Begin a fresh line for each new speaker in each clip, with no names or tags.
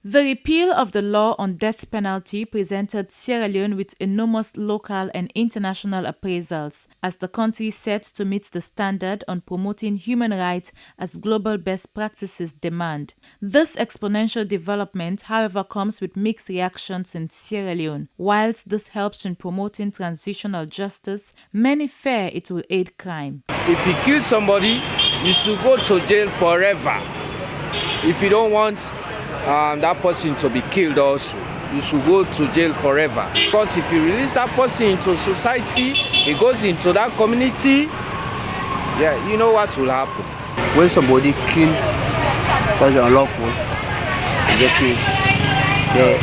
The repeal of the law on death penalty presented Sierra Leone with enormous local and international appraisals as the country set to meet the standard on promoting human rights as global best practices demand. This exponential development, however, comes with mixed reactions in Sierra Leone. Whilst this helps in promoting transitional justice, many fear it will aid crime.
If you kill somebody, you should go to jail forever. If you don't want that person to be killed also, you should go to jail forever. Because if you release that person into society, he goes into that community, yeah, you know what will happen.
When somebody kills because they're unlawful, I guess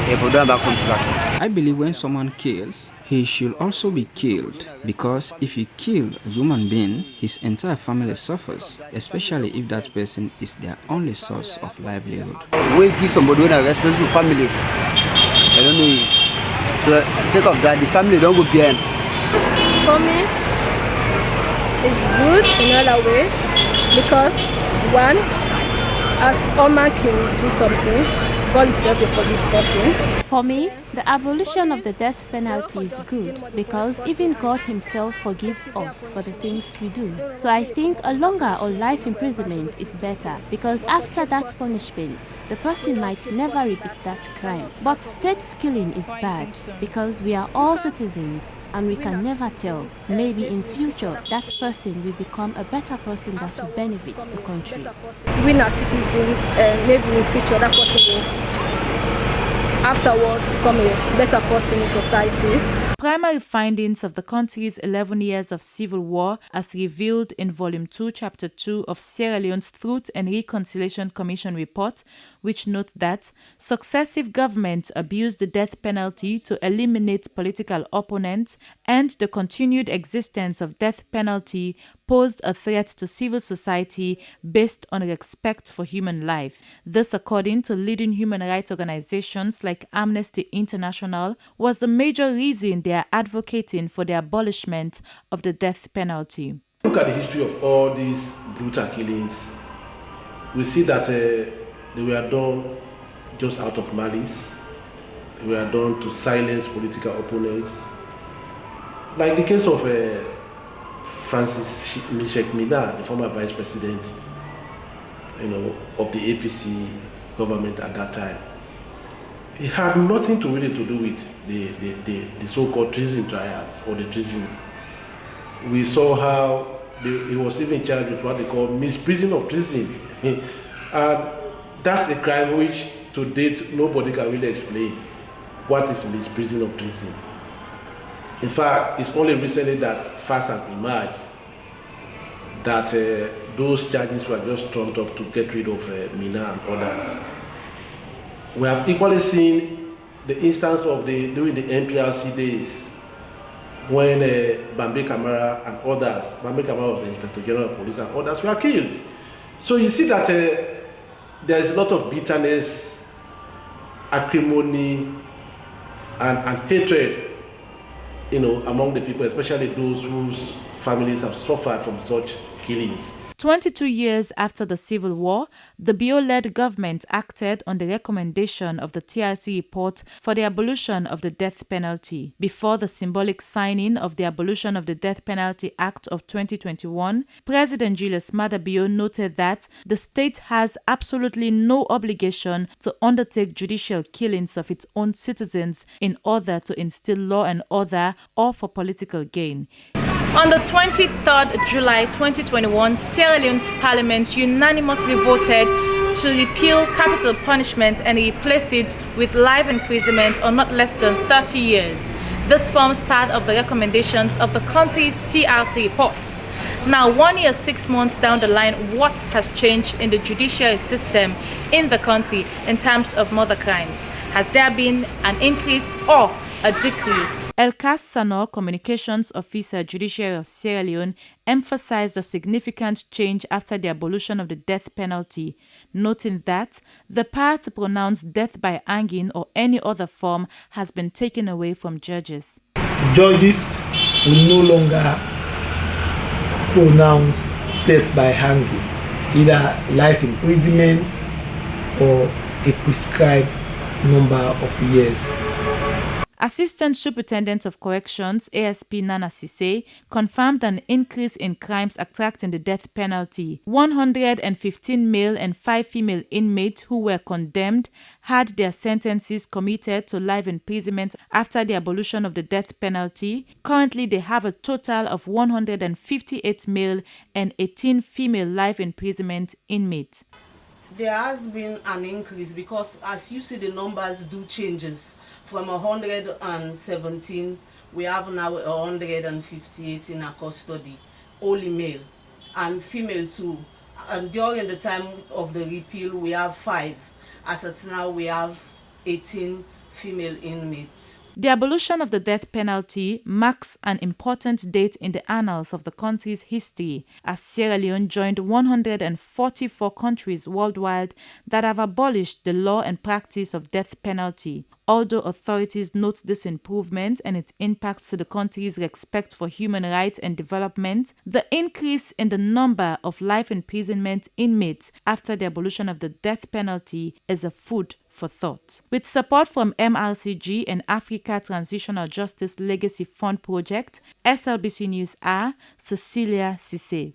if we don't back comes back.
I believe when someone kills, he should also be killed, because if you kill a human being, his entire family suffers, especially if that person is their only source of livelihood.
When you kill somebody with a responsible family, I don't know, so take off that, the family don't go behind.
For me, it's good in another way, because one, as all man can do something, God is able to forgive person.
For me, the abolition of the death penalty is good because even God himself forgives us for the things we do. So I think a longer or life imprisonment is better because after that punishment, the person might never repeat that crime. But state killing is bad because we are all citizens and we can never tell. Maybe in future, that person will become a better person that will benefit the country.
We are citizens and maybe in future that person will afterwards become a better person in society.
Primary findings of the country's 11 years of civil war, as revealed in Volume 2, Chapter 2 of Sierra Leone's Truth and Reconciliation Commission report, which notes that successive governments abused the death penalty to eliminate political opponents, and the continued existence of death penalty posed a threat to civil society based on respect for human life. This, according to leading human rights organizations like Amnesty International, was the major reason they are advocating for the abolishment of the death penalty.
Look at the history of all these brutal killings. We see that they were done just out of malice. They were done to silence political opponents. Like the case of Francis Michel Mina, the former vice president, of the APC government at that time. It had nothing to really to do with the so-called treason trials or the treason. We saw how he was even charged with what they call misprision of treason. And that's a crime which to date nobody can really explain what is misprision of treason. In fact, it's only recently that facts have emerged that those charges were just trumped up to get rid of Mina and others. We have equally seen the instance of during the NPRC days when Bambe Kamara and others, Bambe Kamara was the Inspector General of Police and others were killed. So you see that there is a lot of bitterness, acrimony, and hatred, among the people, especially those whose families have suffered from such killings.
22 years after the Civil War, the Bio-led government acted on the recommendation of the TRC report for the abolition of the death penalty. Before the symbolic signing of the Abolition of the Death Penalty Act of 2021, President Julius Maada Bio noted that the state has absolutely no obligation to undertake judicial killings of its own citizens in order to instill law and order or for political gain.
On the 23rd July 2021, Sierra Leone's parliament unanimously voted to repeal capital punishment and replace it with life imprisonment or not less than 30 years. This forms part of the recommendations of the country's TRC report. Now, 1 year, 6 months down the line, what has changed in the judiciary system in the country in terms of murder crimes? Has there been an increase or a decrease?
Elkas Sanor, Communications Officer, Judiciary of Sierra Leone, emphasized the significant change after the abolition of the death penalty, noting that the power to pronounce death by hanging or any other form has been taken away from judges.
Judges will no longer pronounce death by hanging, either life imprisonment or a prescribed number of years.
Assistant Superintendent of Corrections, ASP Nana Sise, confirmed an increase in crimes attracting the death penalty. 115 male and 5 female inmates who were condemned had their sentences commuted to life imprisonment after the abolition of the death penalty. Currently, they have a total of 158 male and 18 female life imprisonment inmates.
There has been an increase because, as you see, the numbers do changes. From 117, we have now 158 in our custody, only male, and female too. And during the time of the repeal, we have 5. As at now, we have 18 female inmates.
The abolition of the death penalty marks an important date in the annals of the country's history, as Sierra Leone joined 144 countries worldwide that have abolished the law and practice of death penalty. Although authorities note this improvement and its impact to the country's respect for human rights and development, the increase in the number of life imprisonment inmates after the abolition of the death penalty is a food for thought. With support from MRCG and Africa Transitional Justice Legacy Fund Project, SLBC News, Cecilia Sise.